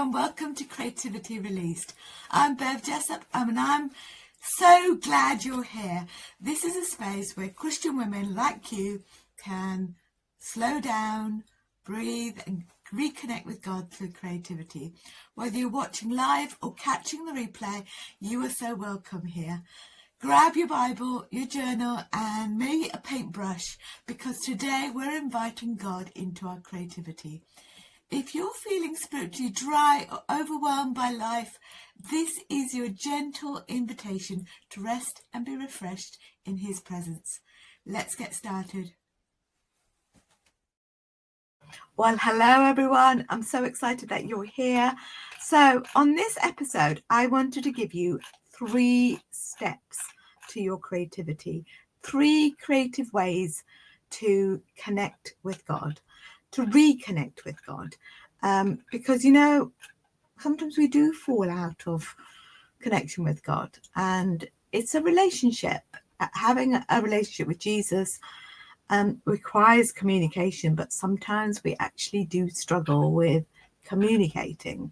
and welcome to Creativity Released. I'm Bev Jessup and I'm so glad you're here. This is a space where Christian women like you can slow down, breathe and reconnect with God through creativity. Whether you're watching live or catching the replay, you are so welcome here. Grab your Bible, your journal and maybe a paintbrush, because today we're inviting God into our creativity. If you're feeling spiritually dry or overwhelmed by life, this is your gentle invitation to rest and be refreshed in His presence. Let's get started. Well, hello everyone. I'm so excited that you're here. So on this episode, I wanted to give you 3 steps to your creativity, 3 creative ways to connect with God, to reconnect with God. Because, sometimes we do fall out of connection with God, and it's a relationship. Having a relationship with Jesus requires communication, but sometimes we actually do struggle with communicating.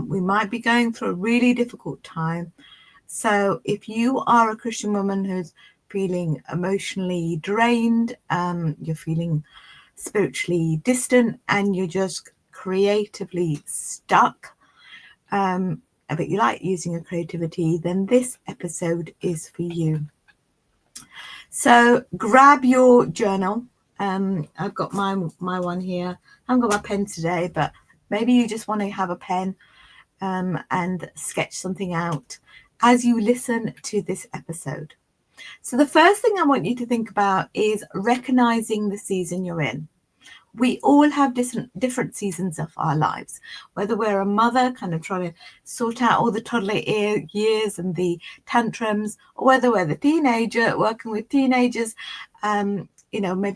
We might be going through a really difficult time. So if you are a Christian woman who's feeling emotionally drained, you're feeling spiritually distant, and you're just creatively stuck, but you like using your creativity, then this episode is for you. So grab your journal. I've got my one here. I haven't got my pen today, but maybe you just want to have a pen and sketch something out as you listen to this episode. So the first thing I want you to think about is recognizing the season you're in. We all have different seasons of our lives, whether we're a mother kind of trying to sort out all the toddler years and the tantrums, or whether we're the teenager working with teenagers. Maybe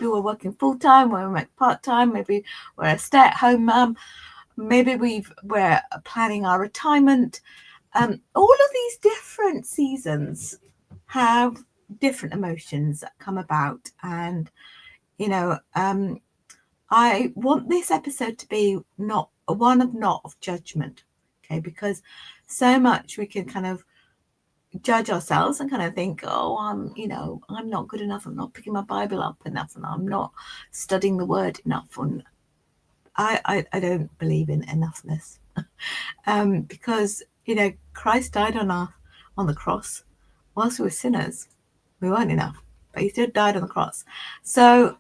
we're working full-time, we're part-time, maybe we're a stay-at-home mum, maybe we're planning our retirement. All of these different seasons have different emotions that come about, and I want this episode to be not of judgment, okay? Because so much we can kind of judge ourselves and kind of think, oh, I'm not good enough. I'm not picking my Bible up enough, and I'm not studying the Word enough. And I don't believe in enoughness, because Christ died on the cross whilst we were sinners. We weren't enough, but He still died on the cross. So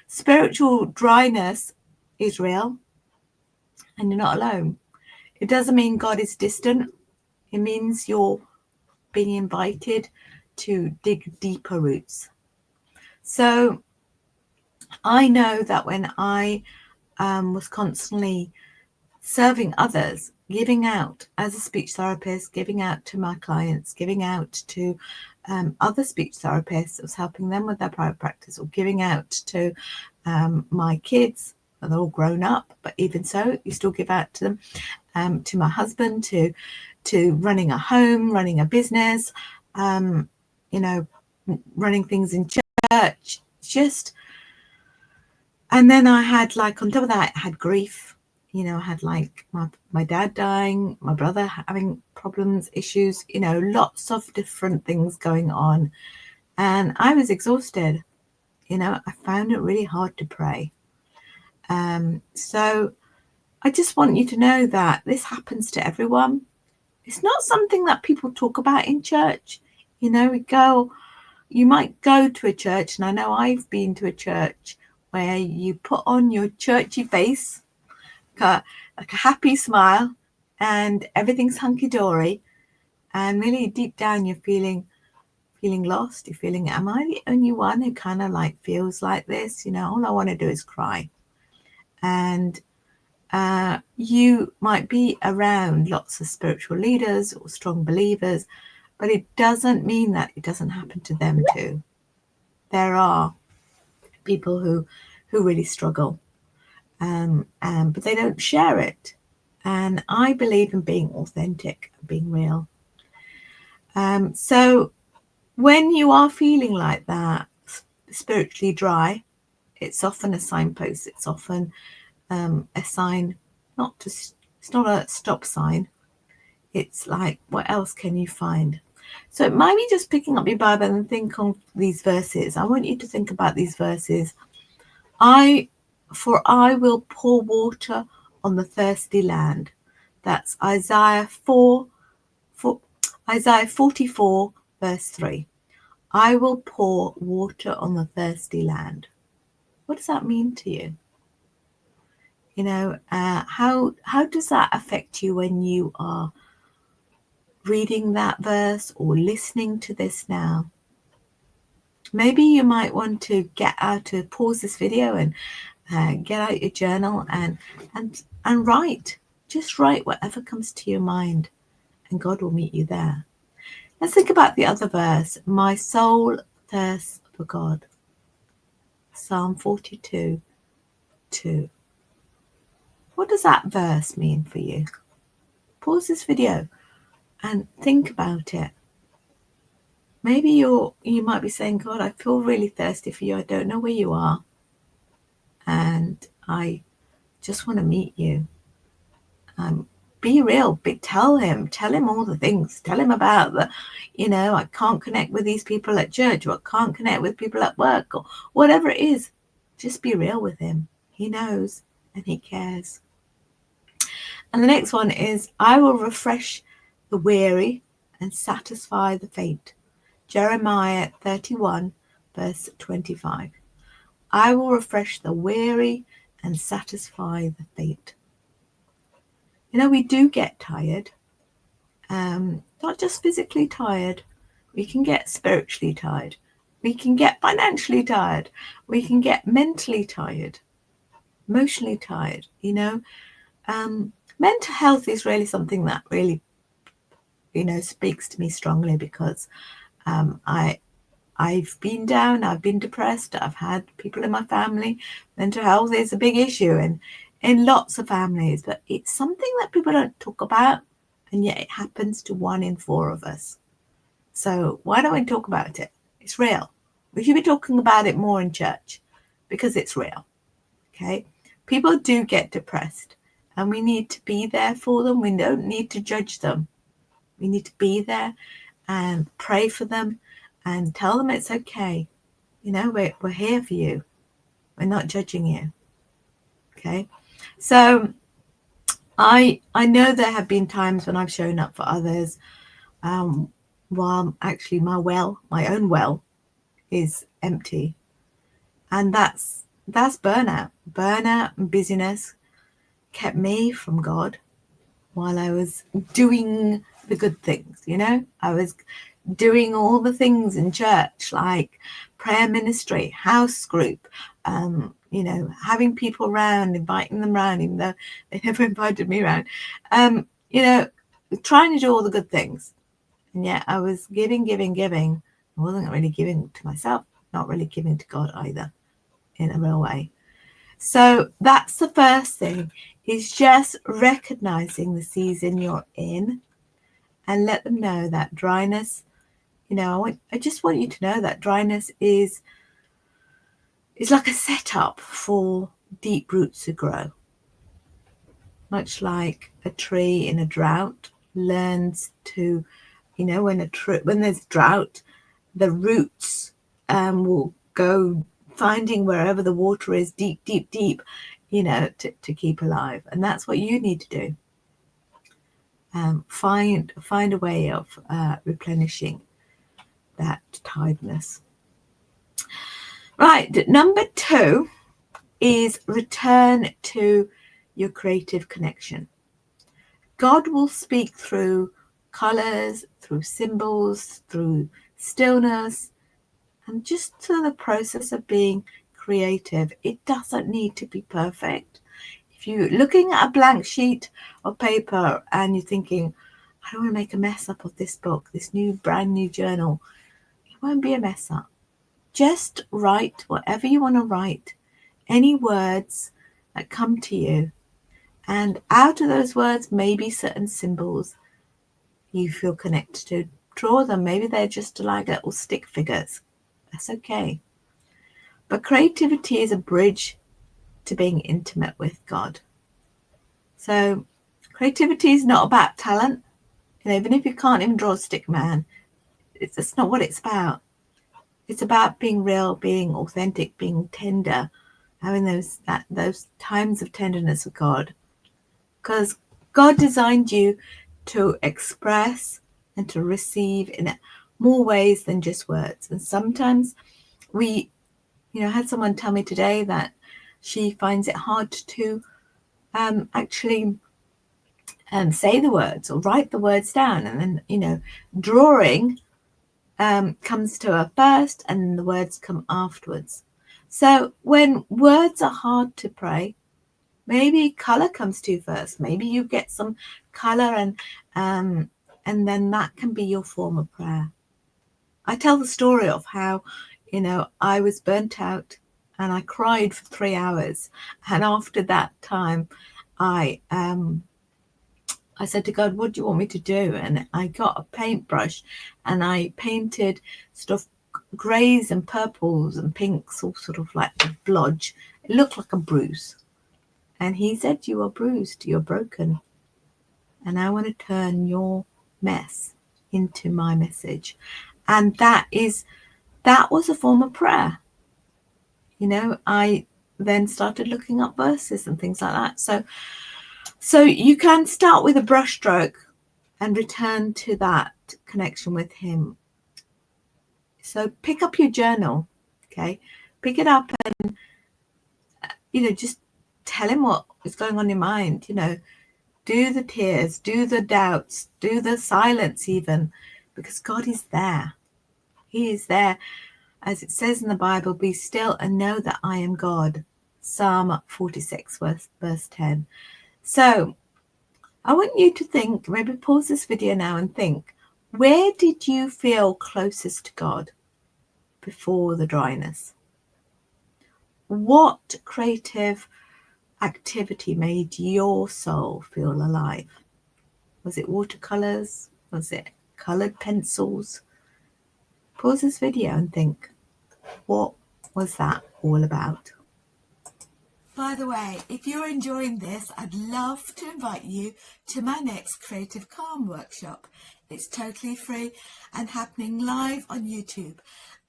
spiritual dryness is real, and you're not alone. It doesn't mean God is distant. It means you're being invited to dig deeper roots. So I know that when I was constantly serving others, giving out as a speech therapist, giving out to my clients, giving out to other speech therapists, I was helping them with their private practice, or giving out to my kids. They're all grown up, but even so, you still give out to them, to my husband, to running a home, running a business, running things in church, and then I had, on top of that, I had grief. I had my dad dying, my brother having problems, issues, lots of different things going on. And I was exhausted. I found it really hard to pray. So I just want you to know that this happens to everyone. It's not something that people talk about in church. You might go to a church, and I know I've been to a church where you put on your churchy face, like a happy smile, and everything's hunky-dory, and really deep down you're feeling lost. You're feeling, am I the only one who kind of feels like this? All I want to do is cry. And you might be around lots of spiritual leaders or strong believers, but it doesn't mean that it doesn't happen to them too. There are people who really struggle, but they don't share it. And I believe in being authentic, being real. So when you are feeling like that, spiritually dry, it's often a signpost. It's often a sign not to It's not a stop sign. It's like, what else can you find? So it might be just picking up your Bible and think on these verses. I want you to think about these verses. For I will pour water on the thirsty land. That's Isaiah 44 verse 3. I will pour water on the thirsty land. What does that mean to you? You know, how does that affect you when you are reading that verse or listening to this now? Maybe you might want to pause this video and get out your journal and write. Just write whatever comes to your mind, and God will meet you there. Let's think about the other verse. My soul thirsts for God. Psalm 42, 2. What does that verse mean for you? Pause this video and think about it. Maybe you might be saying, God, I feel really thirsty for you. I don't know where you are. And I just want to meet you. Be real. Tell him all the things. Tell him about I can't connect with these people at church, or I can't connect with people at work, or whatever it is. Just be real with him. He knows and he cares. And the next one is, I will refresh the weary and satisfy the faint. Jeremiah 31 verse 25. I will refresh the weary and satisfy the faint. You know, we do get tired, not just physically tired. We can get spiritually tired. We can get financially tired. We can get mentally tired, emotionally tired. Mental health is really something that really, speaks to me strongly, because I've been down, I've been depressed, I've had people in my family. Mental health is a big issue in lots of families, but it's something that people don't talk about, and yet it happens to 1 in 4 of us. So why don't we talk about it? It's real. We should be talking about it more in church, because it's real. Okay? People do get depressed, and we need to be there for them. We don't need to judge them. We need to be there and pray for them and tell them it's okay. We're here for you. We're not judging you. Okay? So I know there have been times when I've shown up for others while actually my own well is empty. And that's burnout. Burnout and busyness kept me from God while I was doing the good things. I was doing all the things in church, like prayer ministry, house group, having people around, inviting them around, even though they never invited me around, trying to do all the good things. And yet I was giving. I wasn't really giving to myself, not really giving to God either in a real way. So that's the first thing, is just recognizing the season you're in, and let them know that dryness, I just want you to know that dryness is like a setup for deep roots to grow. Much like a tree in a drought learns to, when there's drought, the roots will go finding wherever the water is, deep, to keep alive. And that's what you need to do. Find a way of replenishing that tiredness. Right, number 2 is return to your creative connection. God will speak through colors, through symbols, through stillness, and just through the process of being creative. It doesn't need to be perfect. If you're looking at a blank sheet of paper and you're thinking, I don't want to make a mess up of this book, this brand new journal, it won't be a mess up. Just write whatever you want to write, any words that come to you. And out of those words, maybe certain symbols you feel connected to. Draw them. Maybe they're just like little stick figures. That's okay. But creativity is a bridge to being intimate with God. So Creativity is not about talent. Even if you can't even draw a stick man, it's not what it's about. It's about being real, being authentic, being tender, having those times of tenderness with God. Because God designed you to express and to receive in more ways than just words. And sometimes we, had someone tell me today that she finds it hard to actually say the words or write the words down. And then, drawing comes to her first and the words come afterwards. So when words are hard to pray, maybe color comes to you first. Maybe you get some color and then that can be your form of prayer. I tell the story of how, I was burnt out and I cried for 3 hours. And after that time, I said to God, what do you want me to do? And I got a paintbrush and I painted sort of greys and purples and pinks, all sort of like a blodge. It looked like a bruise. And he said, you are bruised, you're broken. And I want to turn your mess into my message. And that was a form of prayer. I then started looking up verses and things like that. So you can start with a brushstroke and return to that connection with him. So pick up your journal, okay? Pick it up and, just tell him what is going on in your mind, Do the tears, do the doubts, do the silence even, because God is there. He is there. As it says in the Bible, be still and know that I am God. Psalm 46, verse 10. So I want you to think, maybe pause this video now and think, where did you feel closest to God before the dryness? What creative activity made your soul feel alive? Was it watercolors? Was it colored pencils? Pause this video and think, what was that all about? By the way, if you're enjoying this, I'd love to invite you to my next Creative Calm workshop. It's totally free and happening live on YouTube.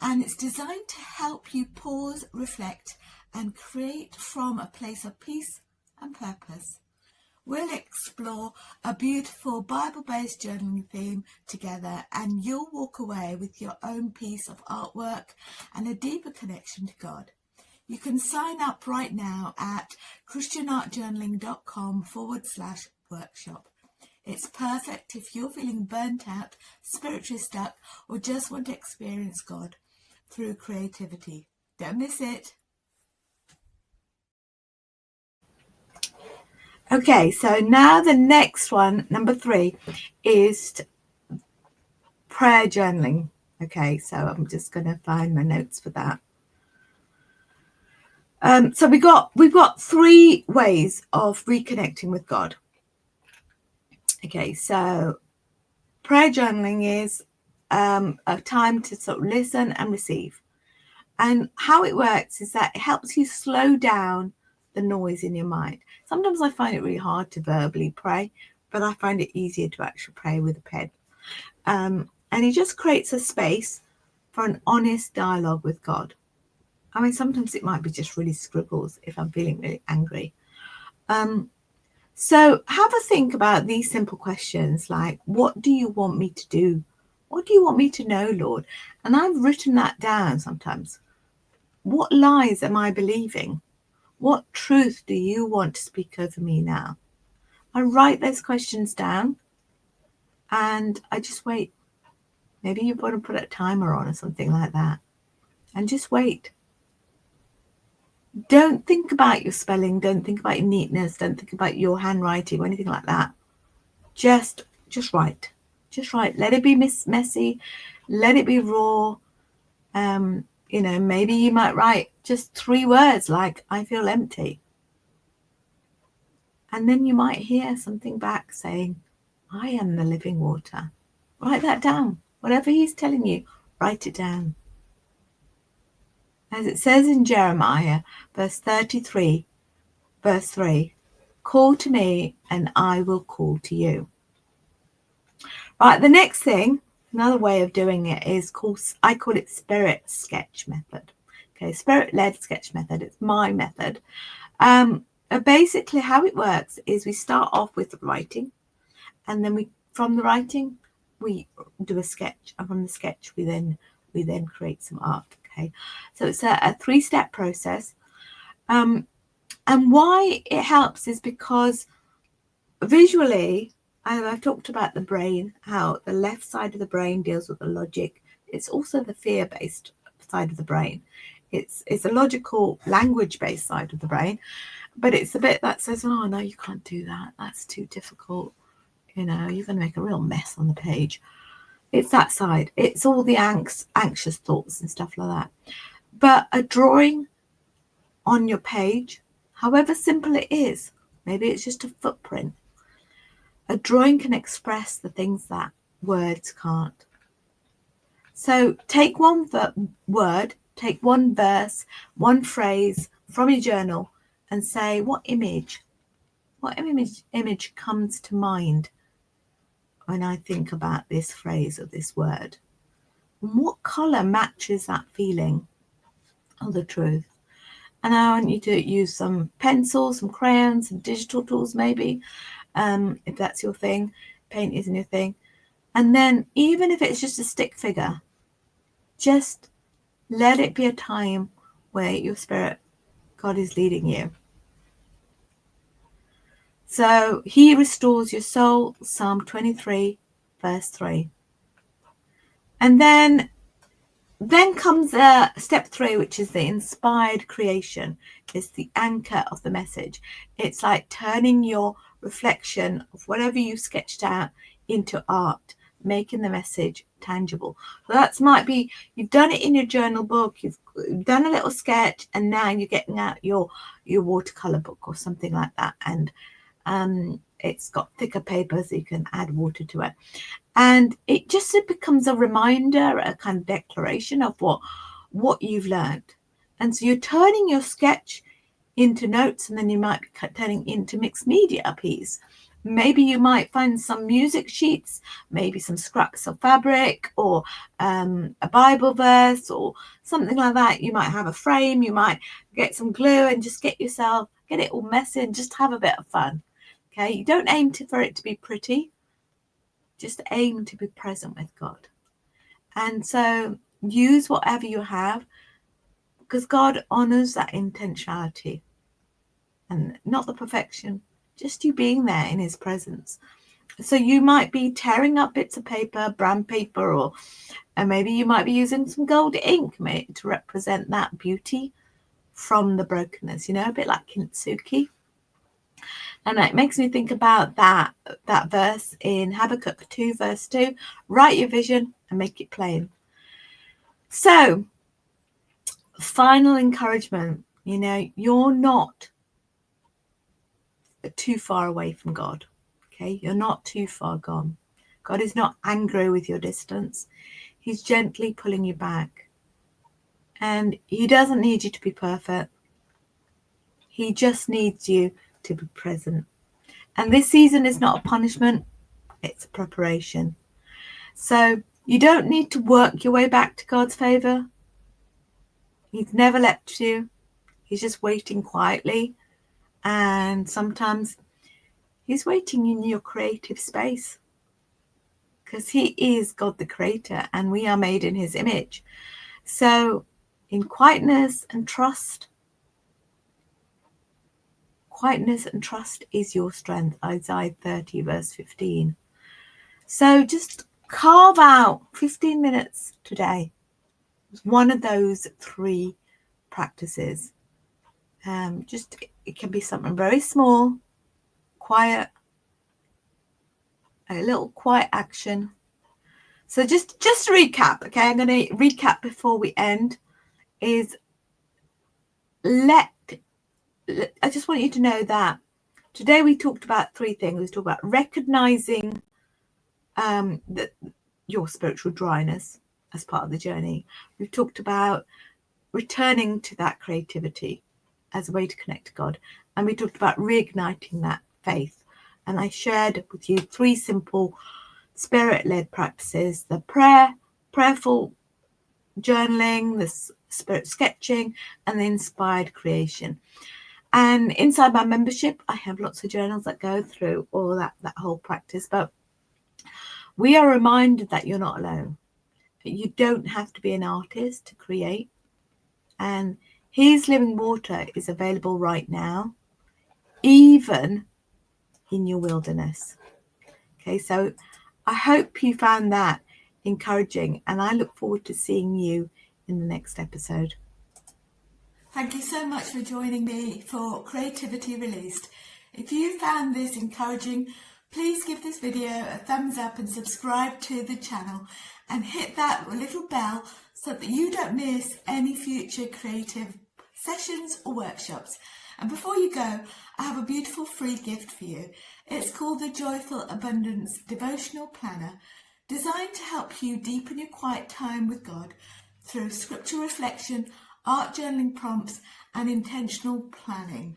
And it's designed to help you pause, reflect, and create from a place of peace and purpose. We'll explore a beautiful Bible-based journaling theme together, and you'll walk away with your own piece of artwork and a deeper connection to God. You can sign up right now at christianartjournaling.com/workshop. It's perfect if you're feeling burnt out, spiritually stuck, or just want to experience God through creativity. Don't miss it. Okay, so now the next one, number 3, is prayer journaling. Okay, so I'm just going to find my notes for that. So we've got 3 ways of reconnecting with God. Okay, so prayer journaling is a time to sort of listen and receive. And how it works is that it helps you slow down the noise in your mind. Sometimes I find it really hard to verbally pray, but I find it easier to actually pray with a pen. And it just creates a space for an honest dialogue with God. I mean, sometimes it might be just really scribbles if I'm feeling really angry. So have a think about these simple questions like, what do you want me to do? What do you want me to know, Lord? And I've written that down sometimes. What lies am I believing? What truth do you want to speak over me now? I write those questions down and I just wait. Maybe you want to put a timer on or something like that and just wait. Don't think about your spelling. Don't think about your neatness. Don't think about your handwriting or anything like that. Just write. Just write. Let it be messy. Let it be raw. Maybe you might write just 3 words like, I feel empty. And then you might hear something back saying, I am the living water. Write that down. Whatever he's telling you, write it down. As it says in Jeremiah, verse 33, verse 3, Call to me and I will call to you. Right, the next thing, another way of doing it is I call it spirit sketch method. Okay, spirit-led sketch method. It's my method. Basically how it works is we start off with writing, and then from the writing we do a sketch, and from the sketch we then create some art. Okay, so it's a 3-step process. And why it helps is because visually, I've talked about the brain, how the left side of the brain deals with the logic. It's also the fear-based side of the brain. It's a logical, language-based side of the brain, but it's the bit that says, oh no, you can't do that, that's too difficult, you're going to make a real mess on the page. It's that side. It's all the anxious thoughts and stuff like that. But a drawing on your page, however simple it is, maybe it's just a footprint, a drawing can express the things that words can't. So take one word, take one verse, one phrase from your journal and say, what image comes to mind when I think about this phrase or this word? And what colour matches that feeling or the truth? And I want you to use some pencils, some crayons, some digital tools maybe, if that's your thing. Paint isn't your thing. And then even if it's just a stick figure, just let it be a time where your spirit, God, is leading you. So he restores your soul, Psalm 23, verse 3. And then comes step 3, which is the inspired creation. It's the anchor of the message. It's like turning your reflection of whatever you sketched out into art, making the message tangible. So that might be, you've done it in your journal book, you've done a little sketch, and now you're getting out your watercolor book or something like that, and it's got thicker paper so you can add water to it, and it becomes a reminder, a kind of declaration of what you've learned. And so you're turning your sketch into notes, and then you might be turning into mixed media piece. Maybe you might find some music sheets, maybe some scraps of fabric, or a Bible verse or something like that. You might have a frame, you might get some glue and just get it all messy and just have a bit of fun. Okay, you don't aim for it to be pretty, just aim to be present with God. And so use whatever you have, because God honors that intentionality and not the perfection, just you being there in his presence. So you might be tearing up bits of paper, brown paper, and maybe you might be using some gold ink to represent that beauty from the brokenness, a bit like kintsugi. And it makes me think about that verse in Habakkuk 2, verse 2, write your vision and make it plain. So, final encouragement, you're not too far away from God. Okay, you're not too far gone. God is not angry with your distance. He's gently pulling you back. And he doesn't need you to be perfect. He just needs you to be present. And this season is not a punishment, it's a preparation. So you don't need to work your way back to God's favor. He's never left you. He's just waiting quietly. And sometimes he's waiting in your creative space, because he is God the creator and we are made in his image. So in quietness and trust is your strength, Isaiah 30 verse 15. So just carve out 15 minutes today, one of those 3 practices. It can be something very small, quiet, a little quiet action. So just to recap, okay, I'm going to recap before we end, is I just want you to know that today we talked about 3 things. We talked about recognizing your spiritual dryness as part of the journey. We've talked about returning to that creativity. as a way to connect to God. And we talked about reigniting that faith. And I shared with you 3 simple spirit-led practices: the prayerful journaling, the spirit sketching, and the inspired creation. And inside my membership, I have lots of journals that go through all that whole practice. But we are reminded that you're not alone. You don't have to be an artist to create. And His living water is available right now, even in your wilderness. Okay, so I hope you found that encouraging, and I look forward to seeing you in the next episode. Thank you so much for joining me for Creativity Released. If you found this encouraging, please give this video a thumbs up and subscribe to the channel, and hit that little bell so that you don't miss any future creative sessions or workshops. And before you go, I have a beautiful free gift for you. It's called the Joyful Abundance Devotional Planner, designed to help you deepen your quiet time with God through scripture reflection, art journaling prompts, and intentional planning.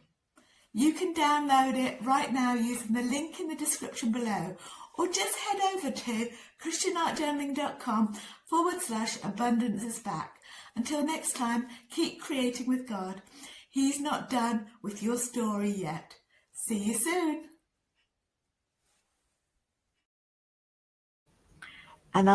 You can download it right now using the link in the description below, or just head over to christianartjournaling.com/abundance is back. Until next time, keep creating with God. He's not done with your story yet. See you soon. And